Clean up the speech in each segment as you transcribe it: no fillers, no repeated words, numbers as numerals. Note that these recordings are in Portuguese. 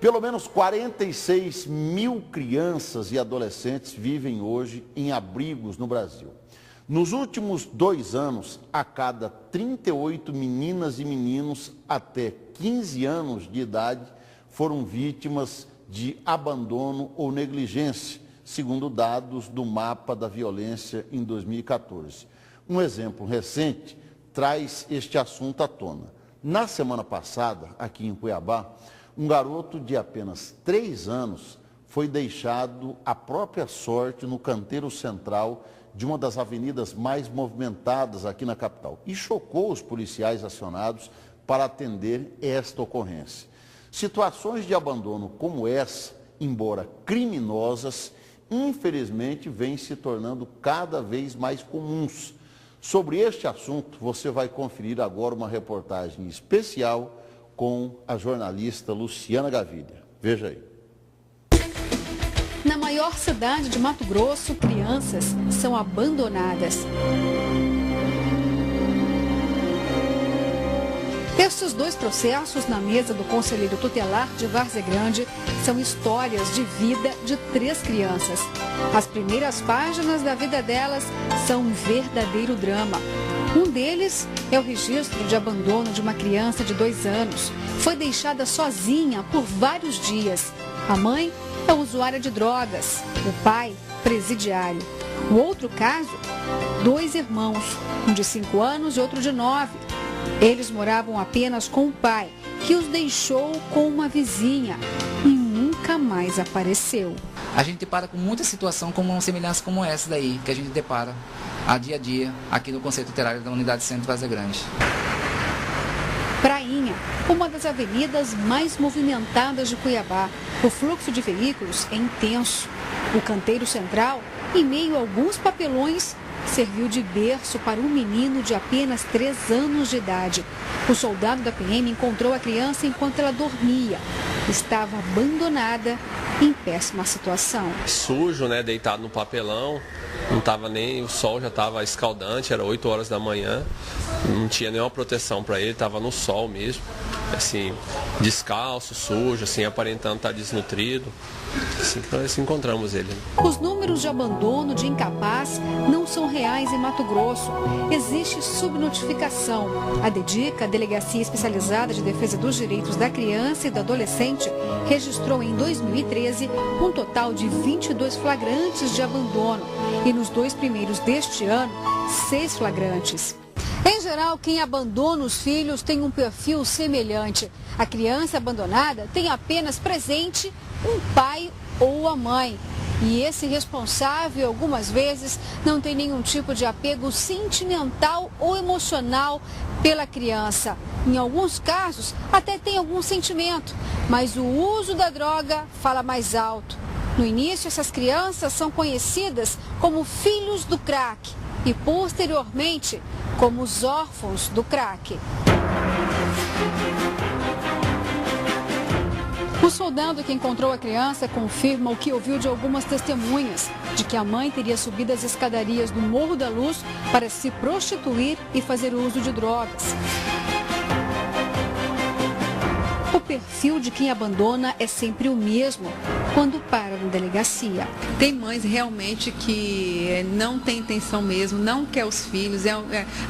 Pelo menos 46 mil crianças e adolescentes vivem hoje em abrigos no Brasil. Nos últimos 2 anos, a cada 38 meninas e meninos até 15 anos de idade foram vítimas de abandono ou negligência, segundo dados do Mapa da Violência em 2014. Um exemplo recente traz este assunto à tona. Na semana passada, aqui em Cuiabá, um garoto de apenas 3 anos foi deixado à própria sorte no canteiro central de uma das avenidas mais movimentadas aqui na capital e chocou os policiais acionados para atender esta ocorrência. Situações de abandono como essa, embora criminosas, infelizmente vêm se tornando cada vez mais comuns. Sobre este assunto, você vai conferir agora uma reportagem especial com a jornalista Luciana Gaviria. Veja aí. Na maior cidade de Mato Grosso, crianças são abandonadas. Estes 2 processos na mesa do conselheiro tutelar de Várzea Grande são histórias de vida de 3 crianças. As primeiras páginas da vida delas são um verdadeiro drama. Um deles é o registro de abandono de uma criança de 2 anos. Foi deixada sozinha por vários dias. A mãe é usuária de drogas, o pai, presidiário. O outro caso, 2 irmãos, um de 5 anos e outro de 9. Eles moravam apenas com o pai, que os deixou com uma vizinha e nunca mais apareceu. A gente depara com muita situação como uma semelhança como essa daí, que a gente depara a dia aqui no Conselho Tutelar da Unidade Centro Várzea Grande. Prainha, uma das avenidas mais movimentadas de Cuiabá. O fluxo de veículos é intenso. O canteiro central, em meio a alguns papelões, serviu de berço para um menino de apenas 3 anos de idade. O soldado da PM encontrou a criança enquanto ela dormia. Estava abandonada, em péssima situação. Sujo, né, deitado no papelão, não estava nem, o sol já estava escaldante, era 8 horas da manhã, não tinha nenhuma proteção para ele, estava no sol mesmo, assim, descalço, sujo, assim, aparentando estar desnutrido. Assim que nós encontramos ele. Os números de abandono de incapaz não são reais em Mato Grosso. Existe subnotificação. A DEDICA, a Delegacia Especializada de Defesa dos Direitos da Criança e do Adolescente, registrou em 2013 um total de 22 flagrantes de abandono e nos 2 primeiros deste ano, 6 flagrantes. Em geral, quem abandona os filhos tem um perfil semelhante. A criança abandonada tem apenas presente um pai ou a mãe. E esse responsável, algumas vezes, não tem nenhum tipo de apego sentimental ou emocional pela criança. Em alguns casos, até tem algum sentimento, mas o uso da droga fala mais alto. No início, essas crianças são conhecidas como filhos do crack e, posteriormente, como os órfãos do crack. O soldado que encontrou a criança confirma o que ouviu de algumas testemunhas, de que a mãe teria subido as escadarias do Morro da Luz para se prostituir e fazer uso de drogas. O perfil de quem abandona é sempre o mesmo quando para na delegacia. Tem mães realmente que não tem intenção mesmo, não quer os filhos,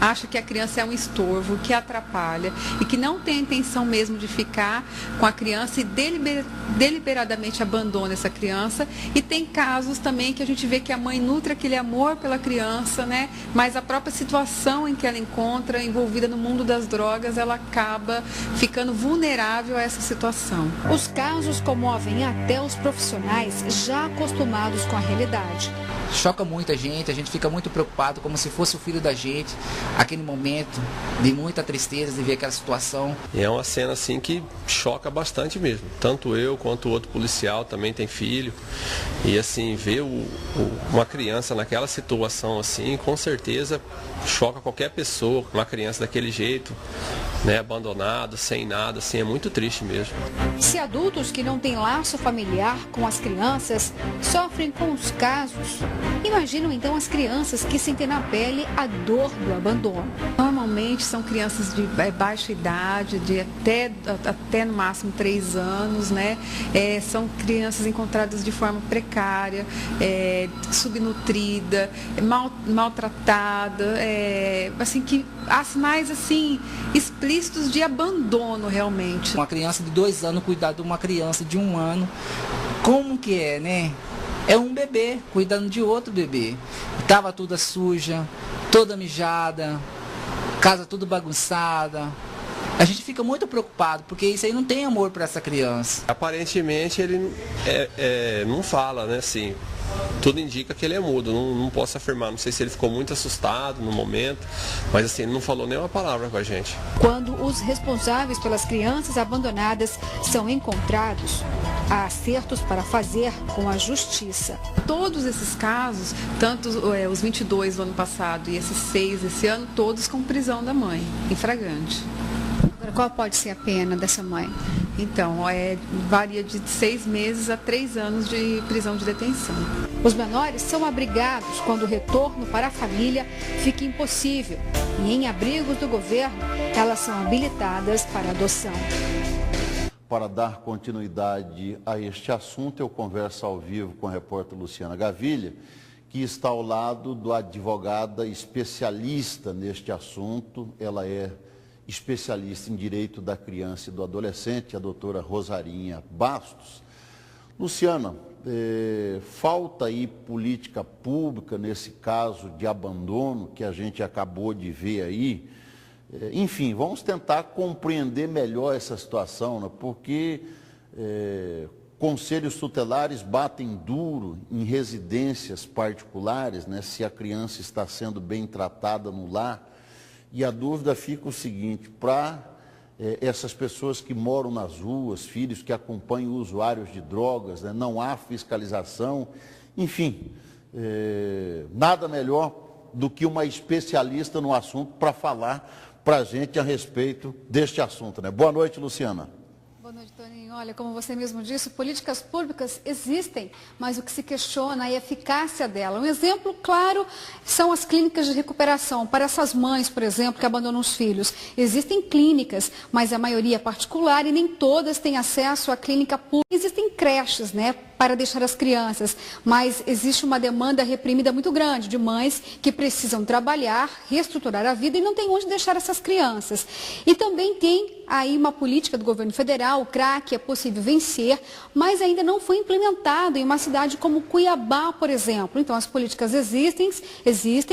acha que a criança é um estorvo, que atrapalha e que não tem a intenção mesmo de ficar com a criança e deliberadamente abandona essa criança. E tem casos também que a gente vê que a mãe nutre aquele amor pela criança, né? Mas a própria situação em que ela encontra, envolvida no mundo das drogas, ela acaba ficando vulnerável a essa situação. Os casos comovem até os profissionais já acostumados com a realidade. Choca muita gente, a gente fica muito preocupado, como se fosse o filho da gente, aquele momento de muita tristeza de ver aquela situação. E é uma cena assim que choca bastante mesmo. Tanto eu quanto o outro policial também tem filho. E assim, ver uma criança naquela situação assim, com certeza choca qualquer pessoa, uma criança daquele jeito, né, abandonado, sem nada, assim, é muito triste mesmo. Se adultos que não têm laço familiar com as crianças sofrem com os casos, imaginam então as crianças que sentem na pele a dor do abandono. normalmente são crianças de baixa idade, de até no máximo 3 anos, né? São crianças encontradas de forma precária, subnutrida, maltratada, assim, que há sinais assim explícitos de abandono realmente. Uma criança de 2 anos cuidar de uma criança de 1 ano, como que é, né? É um bebê cuidando de outro bebê. Tava toda suja, toda mijada, casa tudo bagunçada. A gente fica muito preocupado, porque isso aí não tem amor para essa criança. Aparentemente ele não fala, né, assim. Tudo indica que ele é mudo, não posso afirmar, não sei se ele ficou muito assustado no momento, mas assim, ele não falou nenhuma palavra com a gente. Quando os responsáveis pelas crianças abandonadas são encontrados, há acertos para fazer com a justiça. Todos esses casos, tanto os 22 do ano passado e esses 6 esse ano, todos com prisão da mãe, em flagrante. Agora, qual pode ser a pena dessa mãe? Então, varia de 6 meses a 3 anos de prisão de detenção. Os menores são abrigados quando o retorno para a família fica impossível. E em abrigos do governo, elas são habilitadas para adoção. Para dar continuidade a este assunto, eu converso ao vivo com a repórter Luciana Gavilha, que está ao lado da advogada especialista neste assunto. Ela é especialista em direito da criança e do adolescente, a doutora Rosarinha Bastos. Luciana, falta aí política pública nesse caso de abandono que a gente acabou de ver aí. Enfim, vamos tentar compreender melhor essa situação, né? Porque conselhos tutelares batem duro em residências particulares, né? Se a criança está sendo bem tratada no lar. E a dúvida fica o seguinte, para essas pessoas que moram nas ruas, filhos que acompanham usuários de drogas, né, não há fiscalização, enfim, nada melhor do que uma especialista no assunto para falar para a gente a respeito deste assunto, né? Boa noite, Luciana. Boa noite, Toninho. Olha, como você mesmo disse, políticas públicas existem, mas o que se questiona é a eficácia dela. Um exemplo claro são as clínicas de recuperação. Para essas mães, por exemplo, que abandonam os filhos, existem clínicas, mas a maioria é particular e nem todas têm acesso à clínica pública. Existem creches, né, para deixar as crianças, mas existe uma demanda reprimida muito grande de mães que precisam trabalhar, reestruturar a vida e não tem onde deixar essas crianças. E também tem aí uma política do governo federal, o CRAC, é possível vencer, mas ainda não foi implementado em uma cidade como Cuiabá, por exemplo. Então as políticas existem,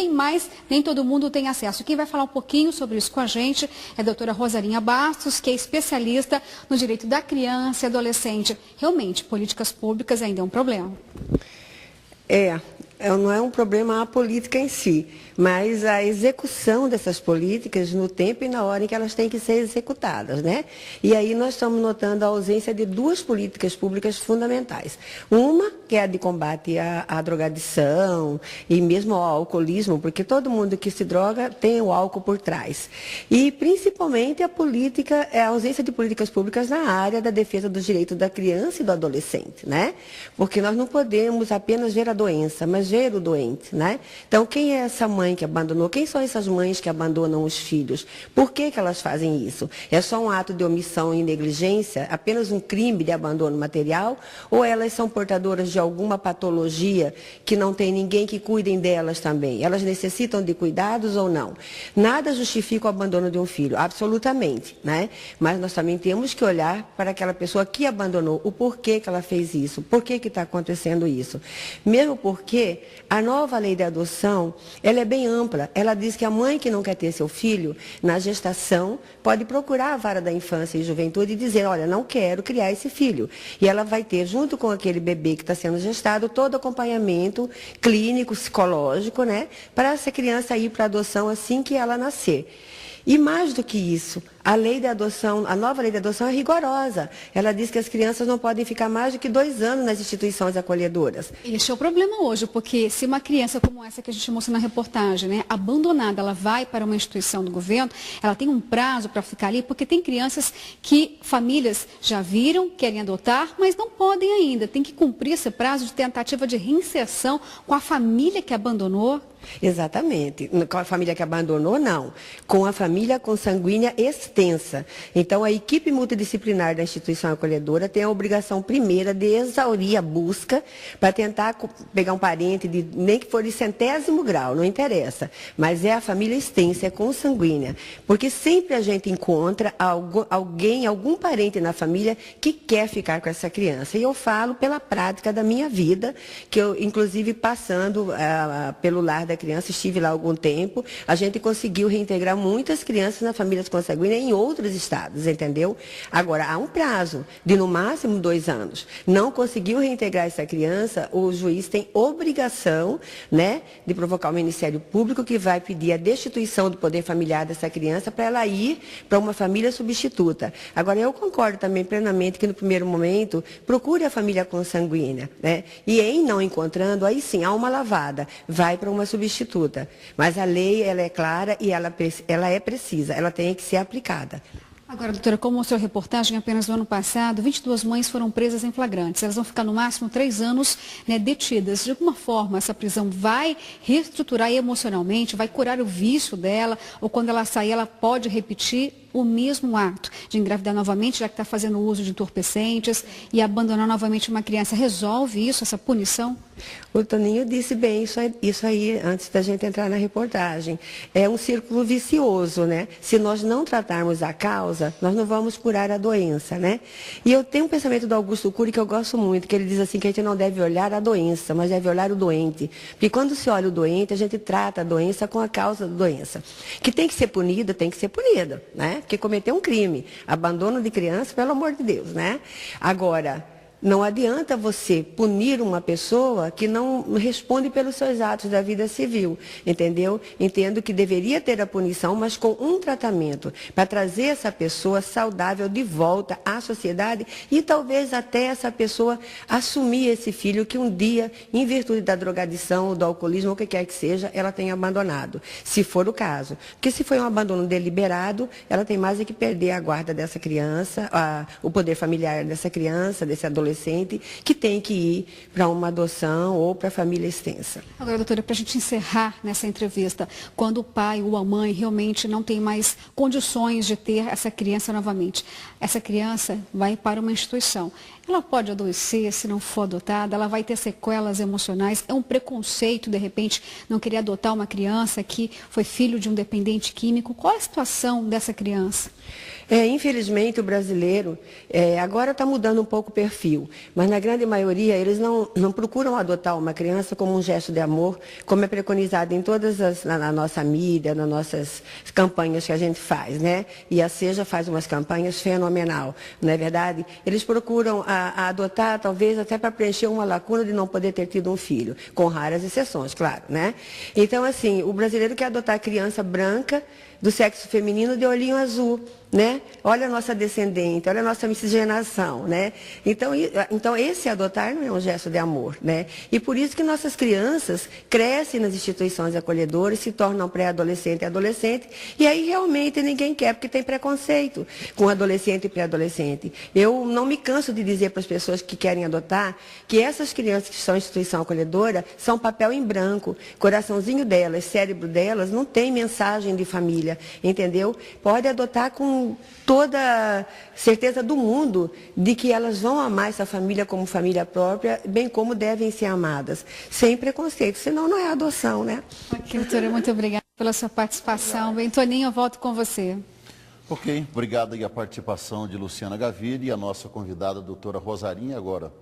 mas nem todo mundo tem acesso. Quem vai falar um pouquinho sobre isso com a gente é a doutora Rosarinha Bastos, que é especialista no direito da criança e adolescente. Realmente, políticas públicas ainda é um problema. Não é um problema a política em si, mas a execução dessas políticas no tempo e na hora em que elas têm que ser executadas, né? E aí nós estamos notando a ausência de 2 políticas públicas fundamentais. Uma, que é a de combate à drogadição e mesmo ao alcoolismo, porque todo mundo que se droga tem o álcool por trás. E principalmente a ausência de políticas públicas na área da defesa dos direitos da criança e do adolescente, né? Porque nós não podemos apenas ver a doença, mas ver o doente, né? Então, quem é essa mãe que abandonou? Quem são essas mães que abandonam os filhos? Por que elas fazem isso? É só um ato de omissão e negligência? Apenas um crime de abandono material? Ou elas são portadoras de alguma patologia que não tem ninguém que cuidem delas também? Elas necessitam de cuidados ou não? Nada justifica o abandono de um filho, absolutamente, né? Mas nós também temos que olhar para aquela pessoa que abandonou, o porquê que ela fez isso, por que está acontecendo isso. Mesmo porque a nova lei de adoção, ela é bem ampla. Ela diz que a mãe que não quer ter seu filho, na gestação, pode procurar a vara da infância e juventude e dizer, olha, não quero criar esse filho. E ela vai ter, junto com aquele bebê que está sendo gestado, todo acompanhamento clínico, psicológico, né, para essa criança ir para a adoção assim que ela nascer. E mais do que isso, A lei da adoção, a nova lei da adoção é rigorosa. Ela diz que as crianças não podem ficar mais do que 2 anos nas instituições acolhedoras. Este é o problema hoje, porque se uma criança como essa que a gente mostrou na reportagem, né, abandonada, ela vai para uma instituição do governo, ela tem um prazo para ficar ali, porque tem crianças que famílias já viram, querem adotar, mas não podem ainda. Tem que cumprir esse prazo de tentativa de reinserção com a família que abandonou. Exatamente. Com a família que abandonou, não. Com a família consanguínea extensa. Então, a equipe multidisciplinar da instituição acolhedora tem a obrigação primeira de exaurir a busca para tentar pegar um parente, nem que for de 100º grau, não interessa. Mas é a família extensa, é consanguínea. Porque sempre a gente encontra alguém, algum parente na família que quer ficar com essa criança. E eu falo pela prática da minha vida, que eu, inclusive, passando pelo lar da criança, estive lá há algum tempo, a gente conseguiu reintegrar muitas crianças na família consanguínea em outros estados, entendeu? Agora, há um prazo de no máximo 2 anos. Não conseguiu reintegrar essa criança, o juiz tem obrigação, né, de provocar o Ministério Público que vai pedir a destituição do poder familiar dessa criança para ela ir para uma família substituta. Agora, eu concordo também plenamente que no primeiro momento procure a família consanguínea, né? E em não encontrando, aí sim, há uma lavada, vai para uma substituta. Mas a lei, ela é clara e ela é precisa, ela tem que ser aplicada. Agora, doutora, como mostrou a reportagem, apenas no ano passado, 22 mães foram presas em flagrantes. Elas vão ficar no máximo 3 anos, né, detidas. De alguma forma, essa prisão vai reestruturar emocionalmente, vai curar o vício dela, ou quando ela sair, ela pode repetir o mesmo ato de engravidar novamente, já que está fazendo uso de entorpecentes e abandonar novamente uma criança. Resolve isso, essa punição? O Toninho disse bem isso aí antes da gente entrar na reportagem. É um círculo vicioso, né? Se nós não tratarmos a causa, nós não vamos curar a doença, né? E eu tenho um pensamento do Augusto Cury que eu gosto muito, que ele diz assim que a gente não deve olhar a doença, mas deve olhar o doente. Porque quando se olha o doente, a gente trata a doença com a causa da doença. Que tem que ser punida, né? Porque cometeu um crime. Abandono de criança, pelo amor de Deus, né? Agora, não adianta você punir uma pessoa que não responde pelos seus atos da vida civil, entendeu? Entendo que deveria ter a punição, mas com um tratamento, para trazer essa pessoa saudável de volta à sociedade e talvez até essa pessoa assumir esse filho que um dia, em virtude da drogadição, do alcoolismo, ou o que quer que seja, ela tenha abandonado, se for o caso. Porque se foi um abandono deliberado, ela tem mais é que perder a guarda dessa criança, o poder familiar dessa criança, desse adolescente, que tem que ir para uma adoção ou para a família extensa. Agora, doutora, para a gente encerrar nessa entrevista, quando o pai ou a mãe realmente não tem mais condições de ter essa criança novamente, essa criança vai para uma instituição. Ela pode adoecer se não for adotada, ela vai ter sequelas emocionais, é um preconceito, de repente, não querer adotar uma criança que foi filho de um dependente químico. Qual é a situação dessa criança? Infelizmente, o brasileiro agora está mudando um pouco o perfil, mas na grande maioria eles não procuram adotar uma criança como um gesto de amor, como é preconizado em na nossa mídia, nas nossas campanhas que a gente faz, né? E a SEJA faz umas campanhas fenomenal, não é verdade? Eles procuram a adotar, talvez até para preencher uma lacuna de não poder ter tido um filho, com raras exceções, claro, né? Então, assim, o brasileiro quer adotar criança branca, do sexo feminino de olhinho azul, né? Olha a nossa descendente, olha a nossa miscigenação, né? Então esse adotar não é um gesto de amor, né? E por isso que nossas crianças crescem nas instituições acolhedoras, se tornam pré-adolescente e adolescente, e aí realmente ninguém quer, porque tem preconceito com adolescente e pré-adolescente. Eu não me canso de dizer para as pessoas que querem adotar que essas crianças que estão em instituição acolhedora são papel em branco, coraçãozinho delas, cérebro delas, não tem mensagem de família, entendeu? Pode adotar com toda certeza do mundo de que elas vão amar essa família como família própria, bem como devem ser amadas, sem preconceito, senão não é adoção, né? Ok, doutora, muito obrigada pela sua participação. Bem, Toninho, eu volto com você. Ok, obrigado aí a participação de Luciana Gaviri e a nossa convidada, a doutora Rosarinha, agora.